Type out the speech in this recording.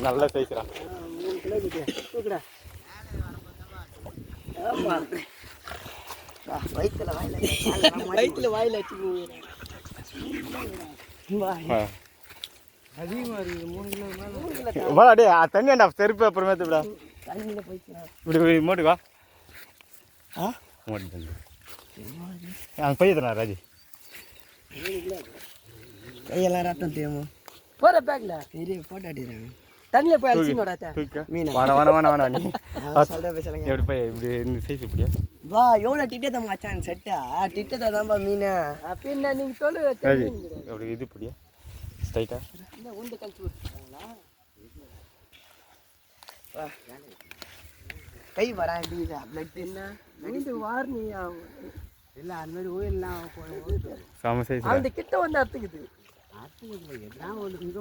நல்ல சைஸ்ரா. 3 கிலோ குட்டியா தூக்குடா. வயிற்றுல வாயில வச்சு அதிகமாக இருக்குது. 3 கிலோ மேலே டே தண்ணி வேண்டா செருப்பு அப்புறமே விடா. தண்ணியில் போயிட்டு இப்படி மோட்டுக்கு வா. மோட்டு தண்ணி அங்கே பையதுண்ணா ராஜி. கையெல்லாம் ரத்தம் தெரியுமா போகிற பேக்கில் பெரிய போட்டோ அடிக்கிறாங்க. தண்ணியில் போய் அடிச்சுடா மீன். வேணா நீ எப்படி போய் இப்படி இந்த சைஸ் இப்படியா வா. எவ்வளோ டிட்டை மச்சான் செட்டா டிட்டை தான்ப்பா மீன். அப்படின்னா நீங்கள் சொல்லு எப்படி இது இப்படியா ஸ்ட்ரைட்டா உண்டு கழிச்சு விட்டுருக்காங்களா? கை வரேன் எப்படிதா பிளட் என்ன மீண்டு வார்னி இல்லை அது மாதிரி ஓயிலாம் செம சைஸ். அந்த கிட்ட வந்து அத்துக்குது எல்லாம்